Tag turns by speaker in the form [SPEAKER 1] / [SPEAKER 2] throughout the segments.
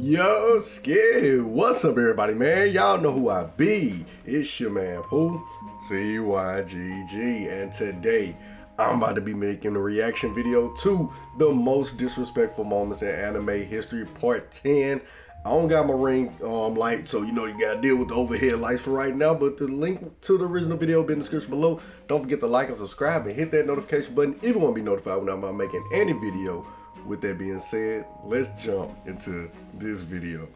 [SPEAKER 1] Yo, Skid, what's up everybody, man? Y'all know who I be. It's your man, who? CYGG, and today I'm about to be making a reaction video to the most disrespectful moments in anime history, part 10. I don't got my ring light, so you know you gotta deal with the overhead lights for right now, but the link to the original video will be in the description below. Don't forget to like and subscribe and hit that notification button if you want to be notified when I'm making any video. With that being said, let's jump into this video.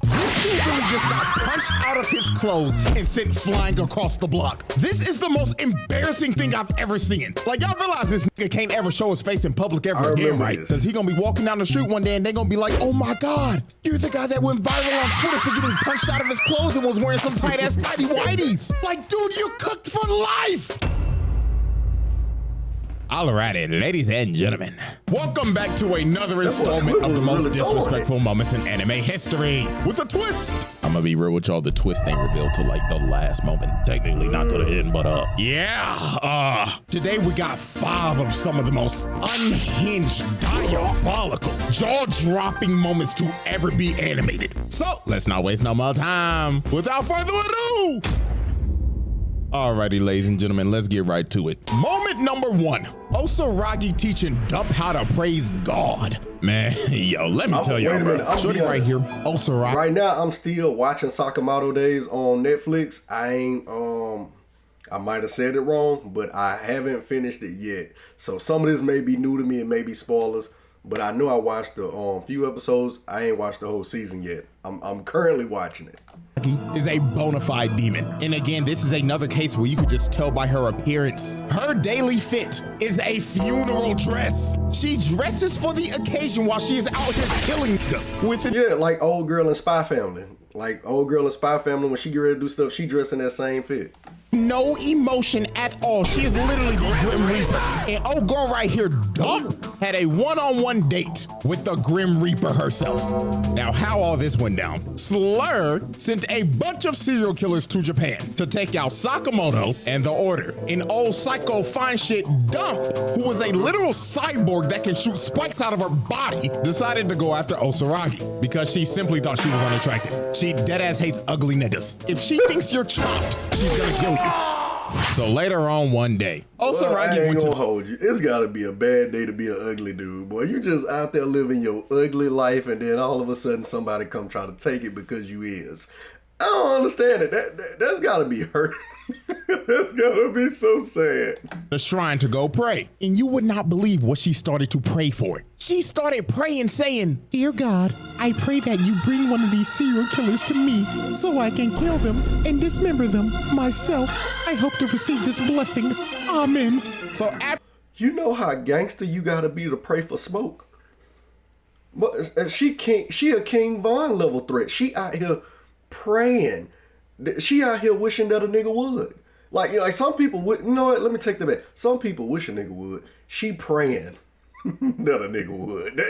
[SPEAKER 2] This dude really just got punched out of his clothes and sent flying across the block. This is the most embarrassing thing I've ever seen. Like, y'all realize this nigga can't ever show his face in public ever again, right? Because he gonna be walking down the street one day and they gonna be like, oh my God, you're the guy that went viral on Twitter for getting punched out of his clothes and was wearing some tight ass tidy whities. Like, dude, you're cooked for life. Alrighty, ladies and gentlemen, welcome back to another installment of the most disrespectful moments in anime history with a twist. I'm gonna be real with y'all, the twist ain't revealed till like the last moment, technically not to the end, but today we got 5 of some of the most unhinged, diabolical, jaw-dropping moments to ever be animated. So let's not waste no more time. Without further ado, alrighty, ladies and gentlemen, let's get right to it. Moment number 1, Osaragi teaching Dump how to praise God. Man, yo, let me tell y'all, bro. Shorty right here, Osaragi.
[SPEAKER 1] Right now, I'm still watching Sakamoto Days on Netflix. I might have said it wrong, but I haven't finished it yet. So some of this may be new to me, it may be spoilers, but I know I watched the few episodes. I ain't watched the whole season yet. I'm currently watching it.
[SPEAKER 2] Is a bona fide demon. And again, this is another case where you could just tell by her appearance. Her daily fit is a funeral dress. She dresses for the occasion while she is out here killing us with it.
[SPEAKER 1] Yeah, like old girl in Spy Family. Like old girl in Spy Family, when she get ready to do stuff, she dressed in that same fit.
[SPEAKER 2] No emotion at all. She is literally the Grim Reaper. And old girl right here, Dawgs, had a one-on-one date with the Grim Reaper herself. Now, how all this went down. Slur sent a bunch of serial killers to Japan to take out Sakamoto and the Order. And old psycho fine shit Dump, who was a literal cyborg that can shoot spikes out of her body, decided to go after Osaragi because she simply thought she was unattractive. She deadass hates ugly niggas. If she thinks you're chopped, she's gonna kill you. So later on one day, Osaragi went to
[SPEAKER 1] hold you. It's gotta be a bad day to be an ugly dude, boy. You just out there living your ugly life, and then all of a sudden somebody come try to take it because you is. I don't understand it. That's gotta be hurt. That's gotta be so sad.
[SPEAKER 2] The shrine to go pray, and you would not believe what she started to pray for. She started praying, saying, "Dear God, I pray that you bring one of these serial killers to me so I can kill them and dismember them myself. I hope to receive this blessing. Amen." So after,
[SPEAKER 1] you know how gangster you gotta be to pray for smoke. But she a King Von level threat. She out here praying. She out here wishing that a nigga would. Like some people would, you know what, let me take that back. Some people wish a nigga would. She praying that a nigga would.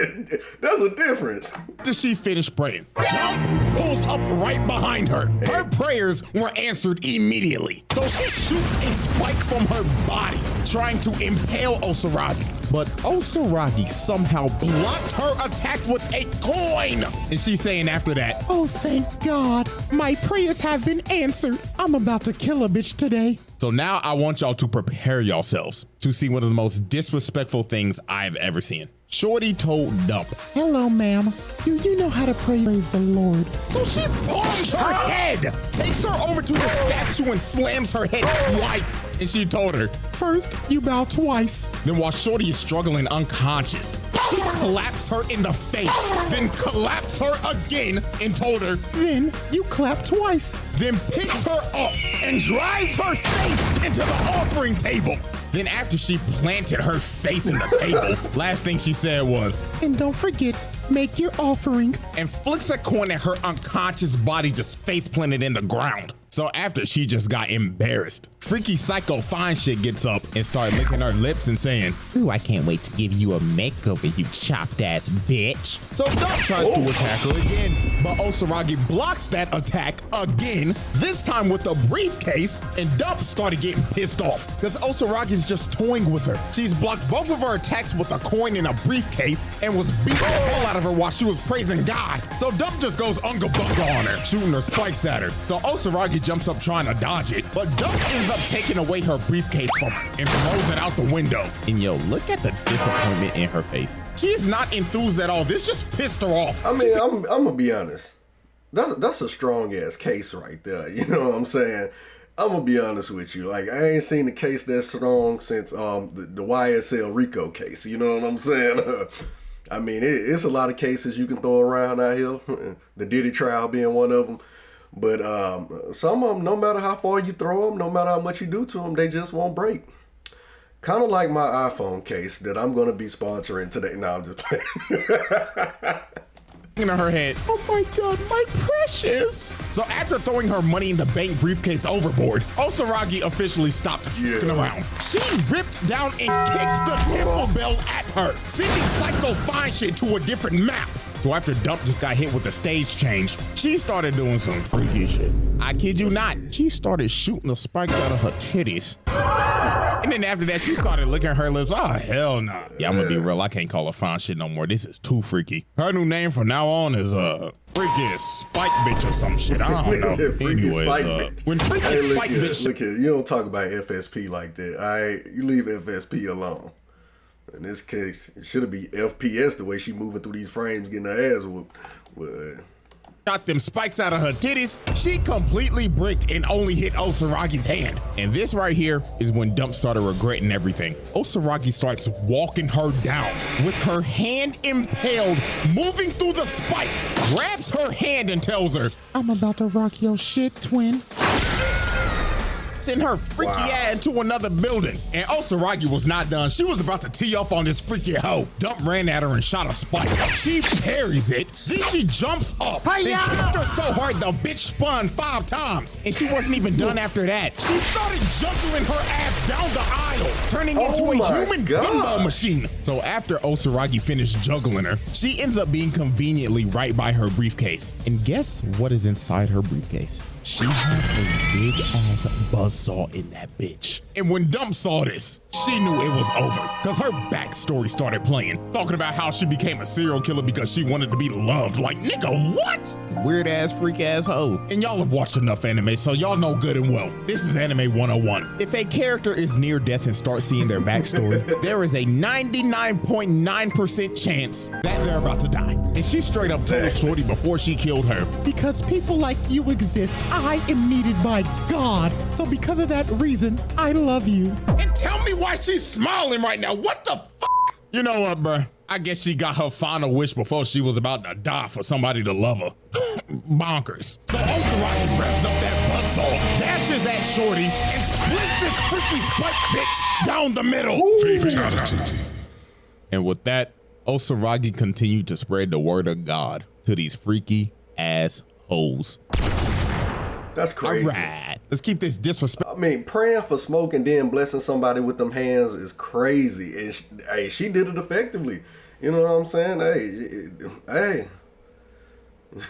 [SPEAKER 1] That's a difference.
[SPEAKER 2] After she finished praying, Dump pulls up right behind her. Her prayers were answered immediately. So she shoots a spike from her body, trying to impale Osaragi. But Osaragi somehow blocked her attack with a coin. And she's saying after that, "Oh, thank God, my prayers have been answered. I'm about to kill a bitch today." So now I want y'all to prepare yourselves to see one of the most disrespectful things I've ever seen. Shorty told Dump, "Hello, ma'am. Do you know how to praise the Lord?" So she palms her head, takes her over to the statue and slams her head twice. And she told her, "First, you bow twice." Then while Shorty is struggling unconscious, she claps her in the face, then claps her again and told her, "Then you clap twice." Then picks her up and drives her face into the offering table. Then after she planted her face in the table, last thing she said was, "And don't forget, make your offering," and flicks a coin at her unconscious body just face planted in the ground. So after she just got embarrassed, Freaky psycho fine shit gets up and start licking her lips and saying, "Ooh, I can't wait to give you a makeover, you chopped ass bitch." So Dump tries to attack her again, but Osaragi blocks that attack again, this time with a briefcase, and Dump started getting pissed off because Osaragi's just toying with her. She's blocked both of her attacks with a coin and a briefcase and was beating the hell out of her while she was praising God. So Dump just goes unga bunga on her, shooting her spikes at her. So Osaragi jumps up trying to dodge it, but Dump ends up taking away her briefcase from her and throws it out the window. And yo, look at the disappointment in her face. She's not enthused at all. This just pissed her off.
[SPEAKER 1] I mean, I'm gonna be honest. That's a strong ass case right there. You know what I'm saying? I'm gonna be honest with you. Like, I ain't seen a case that strong since the YSL Rico case. You know what I'm saying? I mean, it's a lot of cases you can throw around out here. The Diddy trial being one of them. But some of them, no matter how far you throw them, no matter how much you do to them, they just won't break. Kind of like my iPhone case that I'm going to be sponsoring today. No, I'm just playing.
[SPEAKER 2] In her head, "Oh my God, my precious." So after throwing her money in the bank briefcase overboard, Osaragi officially stopped fucking around. She ripped down and kicked the temple bell at her, sending Psycho Fine Shit to a different map. So after Dump just got hit with the stage change, she started doing some freaky shit. I kid you not, she started shooting the spikes out of her titties. And then after that, she started licking her lips. Oh, hell nah. Yeah, I'm gonna be real. I can't call her fine shit no more. This is too freaky. Her new name from now on is Freaky Spike Bitch or some shit. I don't know. Anyways, when Freaky Spike Bitch.
[SPEAKER 1] Look here, you don't talk about FSP like that. All right, you leave FSP alone. In this case, it should be FPS the way she moving through these frames, getting her ass whooped.
[SPEAKER 2] Got them spikes out of her titties. She completely bricked and only hit Osaragi's hand. And this right here is when Dump started regretting everything. Osaragi starts walking her down with her hand impaled, moving through the spike, grabs her hand and tells her, "I'm about to rock your shit, twin." Send her freaky ass into another building. And Osaragi was not done. She was about to tee off on this freaky hoe. Dump ran at her and shot a spike. She parries it, then she jumps up. Then kicked her so hard the bitch spun 5 times. And she wasn't even done after that. She started juggling her ass down the aisle, turning into a human pinball machine. So after Osaragi finished juggling her, she ends up being conveniently right by her briefcase. And guess what is inside her briefcase? She had a big ass buzzsaw in that bitch. And when Dump saw this, she knew it was over because her backstory started playing, talking about how she became a serial killer because she wanted to be loved. Like, nigga, what? Weird ass, freak ass hoe. And y'all have watched enough anime, so y'all know good and well. This is Anime 101. If a character is near death and starts seeing their backstory, there is a 99.9% chance that they're about to die. And she straight up told Shorty before she killed her, "Because people like you exist, I am needed by God. So because of that reason, I love you." And tell me why she's smiling right now. What the fuck? You know what, bruh? I guess she got her final wish before she was about to die for somebody to love her. Bonkers. So Osaragi grabs up that buzzsaw, dashes at Shorty, and splits this freaky spike bitch down the middle. Fatality. And with that, Osaragi continued to spread the word of God to these freaky ass hoes.
[SPEAKER 1] That's crazy.
[SPEAKER 2] All right, let's keep this disrespect.
[SPEAKER 1] I mean, praying for smoke and then blessing somebody with them hands is crazy. And she did it effectively. You know what I'm saying? Hey,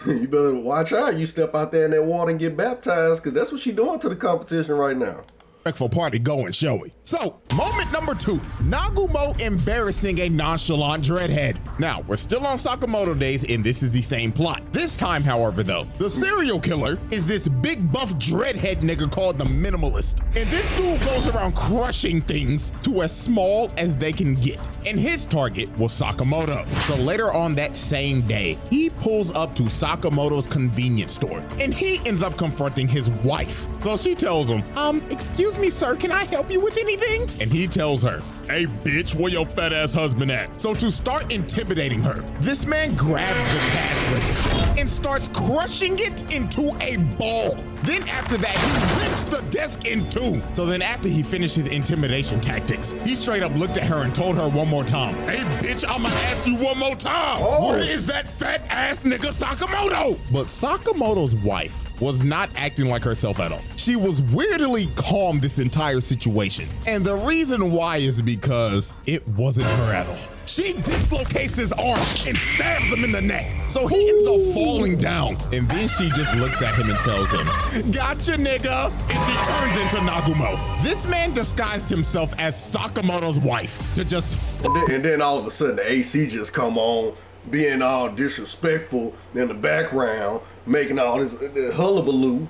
[SPEAKER 1] you better watch out. You step out there in that water and get baptized, because that's what she doing to the competition right now.
[SPEAKER 2] Respectful party going, shall we? So, moment number 2, Nagumo embarrassing a nonchalant dreadhead. Now, we're still on Sakamoto days, and this is the same plot. This time, however, though, the serial killer is this big buff dreadhead nigga called the Minimalist. And this dude goes around crushing things to as small as they can get. And his target was Sakamoto. So later on that same day, he pulls up to Sakamoto's convenience store, and he ends up confronting his wife. So she tells him, excuse me, sir, can I help you with anything? And he tells her, "Hey, bitch, where your fat ass husband at?" So to start intimidating her, this man grabs the cash register and starts crushing it into a ball. Then after that, he rips the desk in two. So then after he finished his intimidation tactics, he straight up looked at her and told her one more time, "Hey bitch, I'ma ask you one more time. Where is that fat ass nigga Sakamoto?" But Sakamoto's wife was not acting like herself at all. She was weirdly calm this entire situation. And the reason why is because it wasn't her at all. She dislocates his arm and stabs him in the neck. So he ends up falling down. And then she just looks at him and tells him, "Gotcha, nigga." And she turns into Nagumo. This man disguised himself as Sakamoto's wife to just
[SPEAKER 1] and then all of a sudden the AC just come on, being all disrespectful in the background, making all this hullabaloo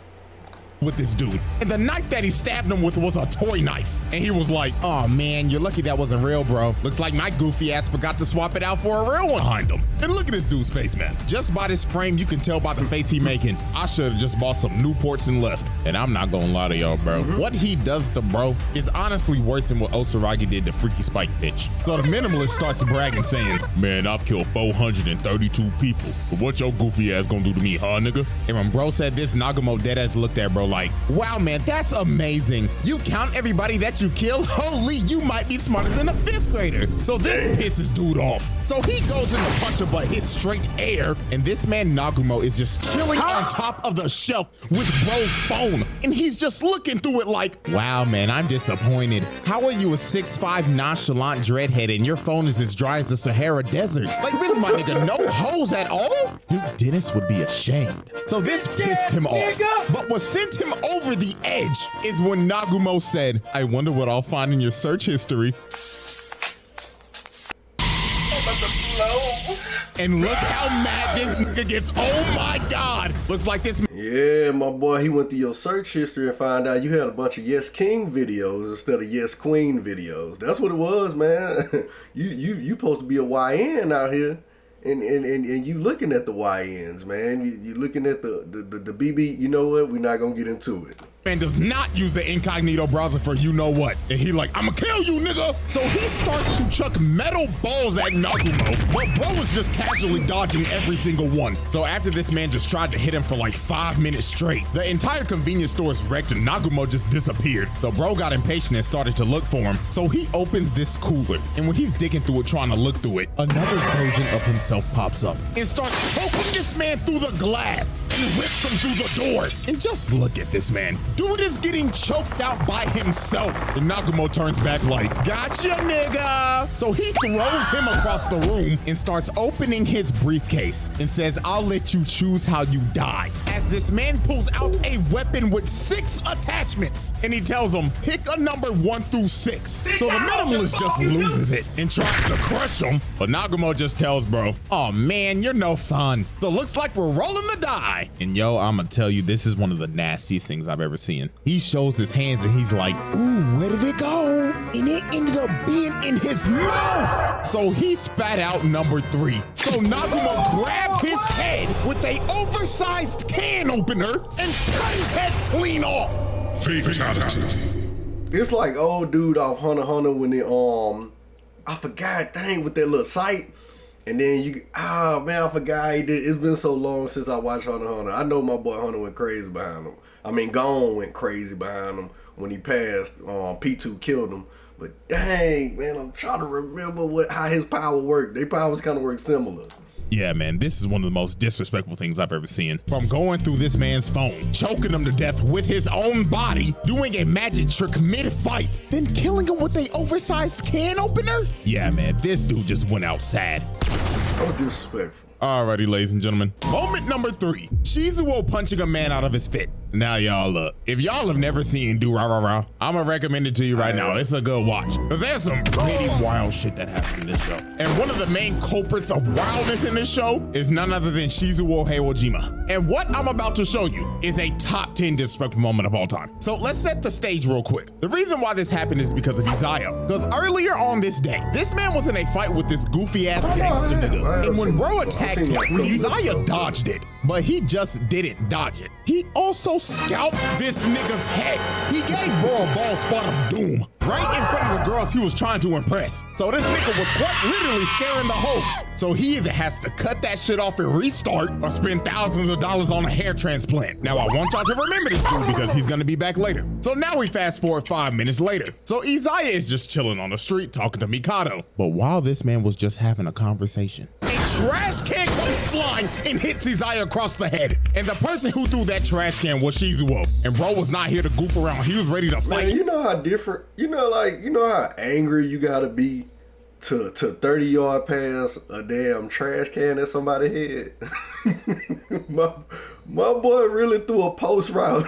[SPEAKER 2] with this dude. And the knife that he stabbed him with was a toy knife. And he was like, "Oh man, you're lucky that wasn't real, bro. Looks like my goofy ass forgot to swap it out for a real one." Behind him. And look at this dude's face, man. Just by this frame, you can tell by the face he making, I should have just bought some Newports and left. And I'm not gonna lie to y'all, bro. What he does to bro is honestly worse than what CYGG did to Freaky Spike bitch. So the minimalist starts bragging saying, "Man, I've killed 432 people. But what your goofy ass gonna do to me, huh, nigga?" And when bro said this, Nagumo deadass looked at bro like, "Wow, man, that's amazing. You count everybody that you kill? Holy, you might be smarter than a 5th grader." So this pisses dude off. So he goes in to punch him but hits straight air. And this man Nagumo is just chilling on top of the shelf with bro's phone. And he's just looking through it like, "Wow, man, I'm disappointed. How are you a 6'5" nonchalant dreadhead and your phone is as dry as the Sahara Desert? Like really, my nigga, no hoes at all?" Dude, Dennis would be ashamed. So this pissed him off. But what sent him over the edge is when Nagumo said, "I wonder what I'll find in your search history." And look how mad this nigga gets. Oh my God. Looks like this.
[SPEAKER 1] Yeah, my boy, he went through your search history and found out you had a bunch of Yes King videos instead of Yes Queen videos. That's what it was, man. you supposed to be a YN out here. And you looking at the YNs, man. You looking at the BB. You know what? We're not gonna get into it.
[SPEAKER 2] Man does not use the incognito browser for you know what. And he like, "I'ma kill you, nigga." So he starts to chuck metal balls at Nagumo, but bro was just casually dodging every single one. So after this man just tried to hit him for like 5 minutes straight, the entire convenience store is wrecked and Nagumo just disappeared. The bro got impatient and started to look for him. So he opens this cooler, and when he's digging through it, trying to look through it, another version of himself pops up and starts choking this man through the glass and rips him through the door. And just look at this man. Dude is getting choked out by himself. And Nagumo turns back like, "Gotcha, nigga." So he throws him across the room and starts opening his briefcase and says, "I'll let you choose how you die." As this man pulls out a weapon with 6 attachments. And he tells him, "Pick a number 1 through 6. So the minimalist just loses it and tries to crush him. But Nagumo just tells bro, "Oh man, you're no fun. So looks like we're rolling the die." And yo, I'ma tell you, this is one of the nastiest things I've ever seen. He shows his hands and he's like, "Ooh, where did it go?" And it ended up being in his mouth. So he spat out number 3. So Nagumo grabbed his head with a oversized can opener and cut his head clean off.
[SPEAKER 3] Fatality.
[SPEAKER 1] It's like old dude off Hunter x Hunter when they I forgot, dang, with that little sight. And then I forgot he did. It's been so long since I watched Hunter x Hunter. I know my boy Hunter went crazy behind him. I mean, Gone went crazy behind him when he passed. P2 killed him. But dang, man, I'm trying to remember how his power worked. Their powers kind of work similar.
[SPEAKER 2] Yeah, man, this is one of the most disrespectful things I've ever seen. From going through this man's phone, choking him to death with his own body, doing a magic trick mid-fight, then killing him with an oversized can opener? Yeah, man, this dude just went out sad.
[SPEAKER 1] Oh, disrespectful.
[SPEAKER 2] Alrighty, ladies and gentlemen. Moment number 3. Shizuo punching a man out of his fit. Now, y'all look. If y'all have never seen Do Rah Rah Rah, I'ma recommend it to you right now. It's a good watch. Because there's some pretty wild shit that happened in this show. And one of the main culprits of wildness in this show is none other than Shizuo Heiwajima. And what I'm about to show you is a top 10 disrespectful moment of all time. So let's set the stage real quick. The reason why this happened is because of Izaya. Because earlier on this day, this man was in a fight with this goofy ass gangster nigga. And when bro attacked him, Izaya dodged it. But he just didn't dodge it. He also scalped this nigga's head. He gave bro a bald spot of doom right in front of the girls he was trying to impress. So this nigga was quite literally scaring the hoes. So he either has to cut that shit off and restart or spend thousands of dollars on a hair transplant. Now I want y'all to remember this dude because he's gonna be back later. So now we fast forward 5 minutes later. So Isaiah is just chilling on the street talking to Mikado. But while this man was just having a conversation, a trash can comes flying and hits Isaiah across the head. And the person who threw that trash can was Shizuo. And bro was not here to goof around. He was ready to fight.
[SPEAKER 1] Man, you know how different, you know how angry you gotta be to 30-yard pass a damn trash can at somebody's head. my boy really threw a post route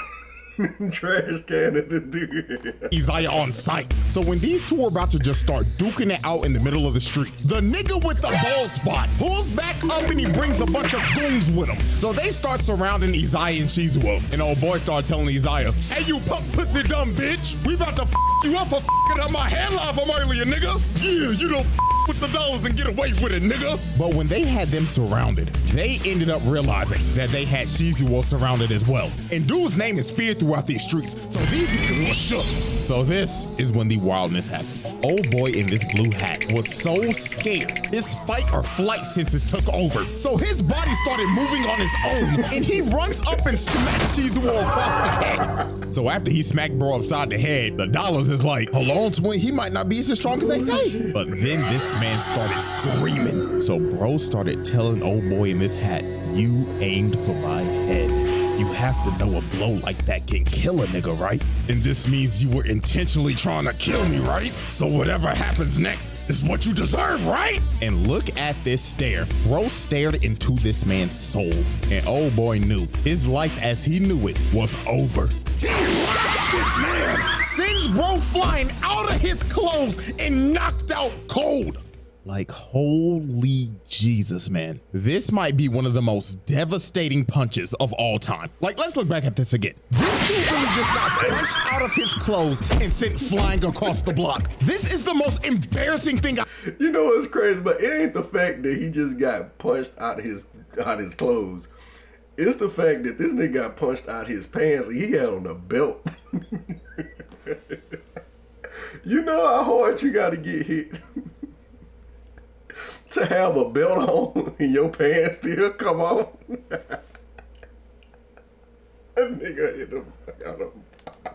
[SPEAKER 1] trash can at the dude.
[SPEAKER 2] Isaiah on sight. So when these two were about to just start duking it out in the middle of the street, the nigga with the bald spot pulls back up and he brings a bunch of goons with him. So they start surrounding Isaiah and Shizuo. And old boy started telling Isaiah, "Hey, you punk pussy dumb bitch, we about to f you up for f***ing up my headline from earlier, nigga. Yeah, you don't f with the dollars and get away with it, nigga." But when they had them surrounded, they ended up realizing that they had Shizuo surrounded as well. And dude's name is feared throughout these streets, so these niggas were shook. So this is when the wildness happens. Old boy in this blue hat was so scared, his fight or flight senses took over. So his body started moving on his own, and he runs up and smacks Shizuo across the head. So after he smacked bro upside the head, the dollars is like, "Hold on, twin, he might not be as strong as they say." But then this man started screaming. So bro started telling old boy in this hat, "You aimed for my head. You have to know a blow like that can kill a nigga, right? And this means you were intentionally trying to kill me, right? So whatever happens next is what you deserve, right?" And look at this stare. Bro stared into this man's soul, and old boy knew his life as he knew it was over. Damn, that's this man! Sends bro flying out of his clothes and knocked out cold. Like, holy Jesus, man. This might be one of the most devastating punches of all time. Like, let's look back at this again. This dude really just got punched out of his clothes and sent flying across the block. This is the most embarrassing thing
[SPEAKER 1] You know what's crazy? But it ain't the fact that he just got punched out his clothes. It's the fact that this nigga got punched out his pants and he had on a belt. You know how hard you gotta get hit to have a belt on and your pants still come on? That nigga hit him out of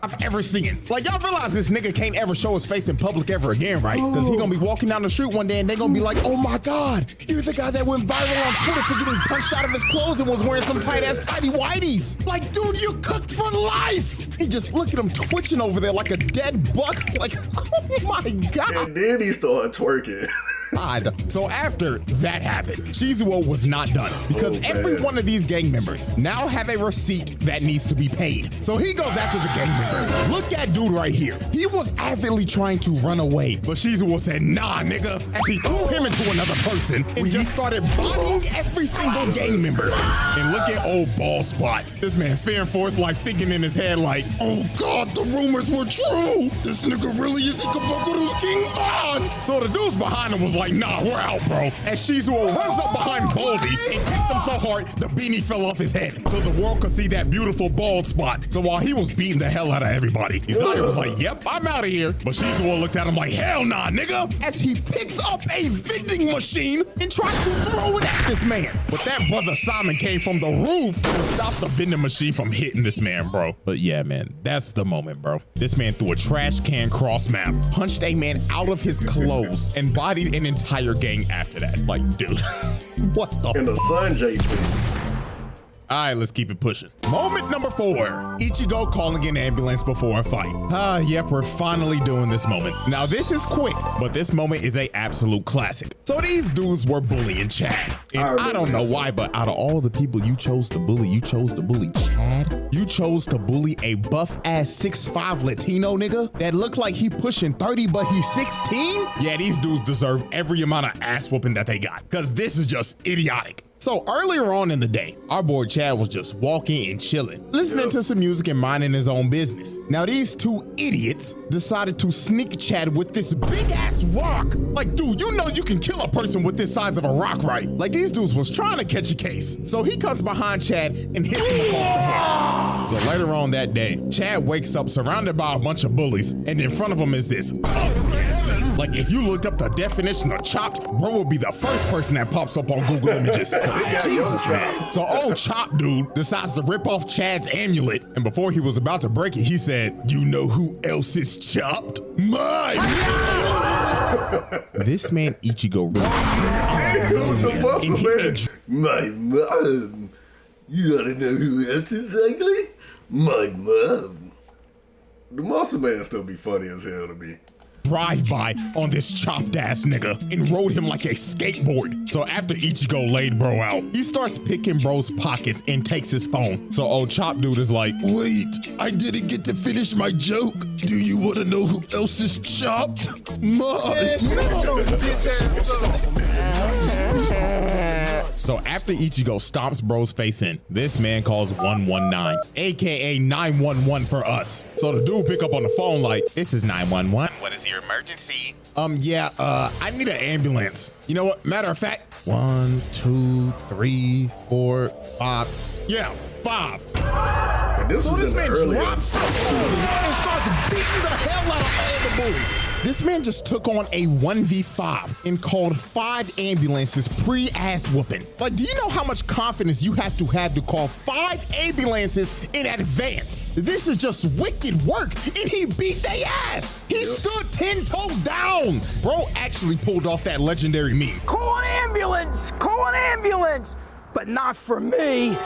[SPEAKER 2] I've ever seen. Like, y'all realize this nigga can't ever show his face in public ever again, right? Because he gonna be walking down the street one day and they gonna be like, "Oh my God, you're the guy that went viral on Twitter for getting punched out of his clothes and was wearing some tight ass tidy whities." Like, dude, you're cooked for life. And just look at him twitching over there like a dead buck. Like, oh my God.
[SPEAKER 1] And then he started twerking.
[SPEAKER 2] So after that happened, Shizuo was not done because every one of these gang members now have a receipt that needs to be paid. So he goes after the gang members. Look at dude right here. He was avidly trying to run away, but Shizuo said, "Nah, nigga," as he threw him into another person and just started bodying every single gang member. And look at old ball spot. This man fearing for his life, thinking in his head like, "Oh God, the rumors were true. This nigga really is Ikabokuru's King Fan." So the dudes behind him was like, "Nah, we're out, bro." As Shizuo runs up behind Baldy and kicked him so hard, the beanie fell off his head so the world could see that beautiful bald spot. So while he was beating the hell out of everybody, Isaiah was like, "Yep, I'm out of here." But Shizuo looked at him like, "Hell nah, nigga," as he picks up a vending machine and tries to throw it at this man. But that brother Simon came from the roof to stop the vending machine from hitting this man, bro. But yeah, man, that's the moment, bro. This man threw a trash can cross map, punched a man out of his clothes, and bodied an entire gang after that. Like, dude, what the
[SPEAKER 1] And the Sanjay thing.
[SPEAKER 2] All right, let's keep it pushing. Moment number 4, Ichigo calling an ambulance before a fight. Yep, we're finally doing this moment. Now this is quick, but this moment is a absolute classic. So these dudes were bullying Chad. And I don't know why, but out of all the people you chose to bully Chad? You chose to bully a buff ass 6'5" Latino nigga that looked like he pushing 30, but he's 16? Yeah, these dudes deserve every amount of ass whooping that they got, cause this is just idiotic. So earlier on in the day, our boy Chad was just walking and chilling, listening to some music and minding his own business. Now these two idiots decided to sneak Chad with this big ass rock. Like, dude, you know you can kill a person with this size of a rock, right? Like, these dudes was trying to catch a case. So he comes behind Chad and hits him across the head. So later on that day, Chad wakes up surrounded by a bunch of bullies, and in front of him is this ugly ass nigga. Like, if you looked up the definition of chopped, bro would be the first person that pops up on Google Images. Jesus, man. So old Chop dude decides to rip off Chad's amulet, and before he was about to break it, he said, "You know who else is chopped? My mom." This man Ichigo really
[SPEAKER 1] my mom. You wanna know who else is ugly? My mom. The muscle man still be funny as hell to me.
[SPEAKER 2] Drive-by on this chopped ass nigga and rode him like a skateboard. So after Ichigo laid bro out, he starts picking bro's pockets and takes his phone. So old Chop dude is like, "Wait, I didn't get to finish my joke. Do you want to know who else is chopped? So after Ichigo stomps bro's face in, this man calls 119, aka 911 for us. So the dude pick up on the phone like, "This is 911. What is your emergency?" I need an ambulance. You know what? Matter of fact, 1, 2, 3, 4, 5. Yeah, 5. So this man drops the phone and starts beating the hell out of all the bullies. This man just took on a 1v5 and called 5 ambulances pre-ass whooping. Like, do you know how much confidence you have to call 5 ambulances in advance? This is just wicked work, and he beat their ass. He stood 10 toes down. Bro actually pulled off that legendary meme.
[SPEAKER 3] Call an ambulance, but not for me.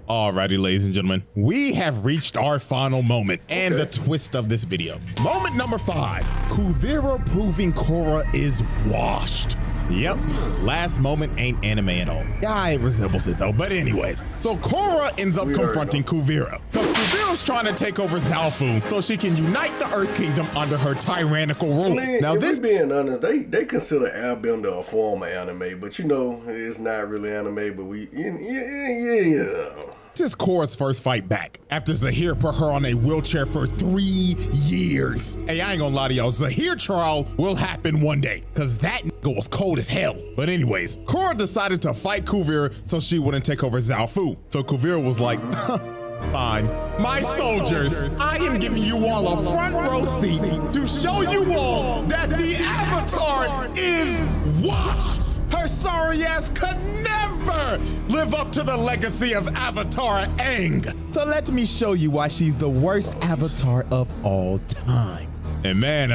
[SPEAKER 2] Alrighty, ladies and gentlemen, we have reached our final moment and the twist of this video. Moment number 5, Kuvira proving Korra is washed. Yep, last moment ain't anime at all. Yeah, it resembles it though, but anyways. So Korra ends up confronting Kuvira, because Kuvira's trying to take over Zaofu so she can unite the Earth Kingdom under her tyrannical rule.
[SPEAKER 1] Now this, being honest, they consider Airbender a form of anime, but you know, it's not really anime, but
[SPEAKER 2] This is Korra's first fight back after Zahir put her on a wheelchair for 3 years. Hey, I ain't gonna lie to y'all, Zahir trial will happen one day, cause that nigga was cold as hell. But anyways, Korra decided to fight Kuvira so she wouldn't take over Zaofu. So Kuvira was like, fine. My soldiers, I am giving you all a front row seat to show you all that the Avatar is washed. Her sorry ass could never live up to the legacy of Avatar Aang. So let me show you why she's the worst Avatar of all time. And man,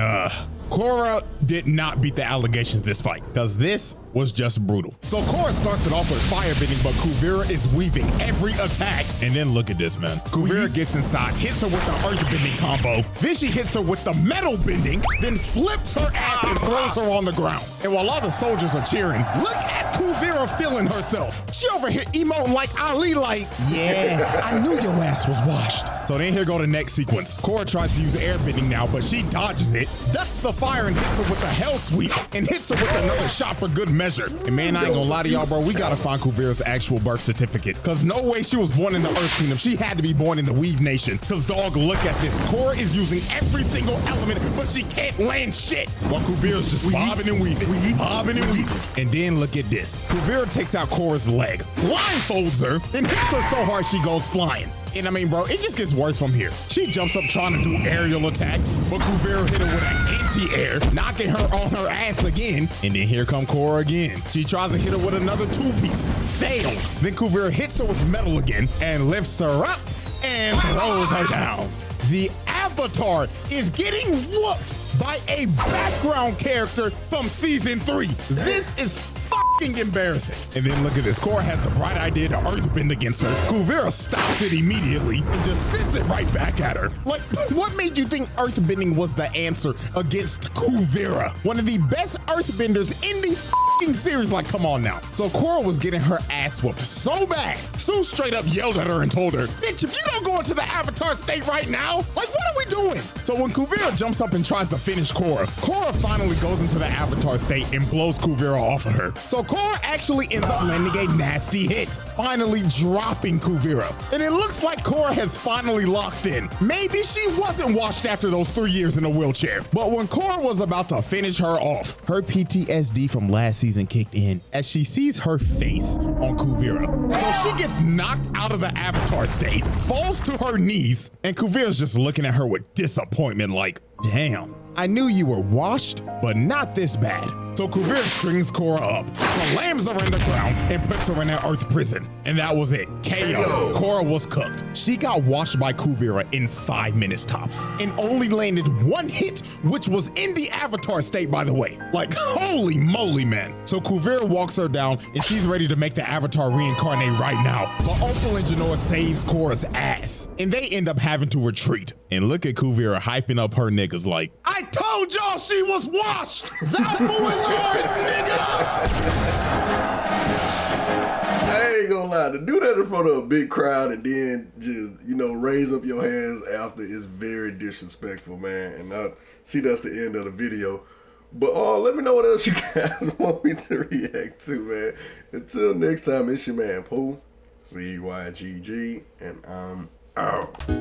[SPEAKER 2] Korra did not beat the allegations this fight, because this was just brutal. So Korra starts it off with firebending, but Kuvira is weaving every attack. And then look at this, man. Kuvira gets inside, hits her with the earthbending combo. Then she hits her with the metal bending, then flips her ass and throws her on the ground. And while all the soldiers are cheering, look at Kuvira feeling herself. She over here emoting like Ali, like, yeah, I knew your ass was washed. So then here go the next sequence. Korra tries to use airbending now, but she dodges it, ducks the fire and hits her with the hell sweep, and hits her with another shot for good measure. And man, I ain't gonna lie to y'all, bro, we gotta find Kuvira's actual birth certificate, cause no way she was born in the Earth Kingdom. She had to be born in the Weave Nation. Cause dog, look at this. Korra is using every single element, but she can't land shit. While Kuvira's just bobbing and weaving, bobbing and weaving. And then look at this. Kuvira takes out Korra's leg, blindfolds her, and hits her so hard she goes flying. And I mean, bro, it just gets worse from here. She jumps up trying to do aerial attacks, but Kuvira hit her with an anti-air, knocking her on her ass again. And then here come Korra again. She tries to hit her with another 2-piece, failed. Then Kuvira hits her with metal again and lifts her up and throws her down. The Avatar is getting whooped by a background character from season 3. This is fucking embarrassing. And then look at this. Korra has the bright idea to earthbend against her. Kuvira stops it immediately and just sends it right back at her. Like, what made you think earthbending was the answer against Kuvira? One of the best earthbenders in the fucking series. Like, come on now. So Korra was getting her ass whooped so bad, Sue straight up yelled at her and told her, bitch, if you don't go into the Avatar state right now, like, what are we doing? So when Kuvira jumps up and tries to finish Korra finally goes into the Avatar state and blows Kuvira off of her. So Korra actually ends up landing a nasty hit, finally dropping Kuvira. And it looks like Korra has finally locked in. Maybe she wasn't washed after those 3 years in a wheelchair. But when Korra was about to finish her off, her PTSD from last season kicked in as she sees her face on Kuvira. So she gets knocked out of the avatar state, falls to her knees, and Kuvira's just looking at her with disappointment like, damn, I knew you were washed, but not this bad. So Kuvira strings Korra up, slams her in the ground, and puts her in an earth prison. And that was it. KO. Korra was cooked. She got washed by Kuvira in 5 minutes tops and only landed 1 hit, which was in the avatar state, by the way. Like, holy moly, man. So Kuvira walks her down and she's ready to make the avatar reincarnate right now. But Opal and Genoa saves Korra's ass and they end up having to retreat. And look at Kuvira hyping up her niggas like, I told y'all she was washed! Zafu is ours, nigga!
[SPEAKER 1] I ain't gonna lie, to do that in front of a big crowd and then just, you know, raise up your hands after is very disrespectful, man. And I see that's the end of the video. But let me know what else you guys want me to react to, man. Until next time, it's your man, Pooh, CYGG, and I'm out.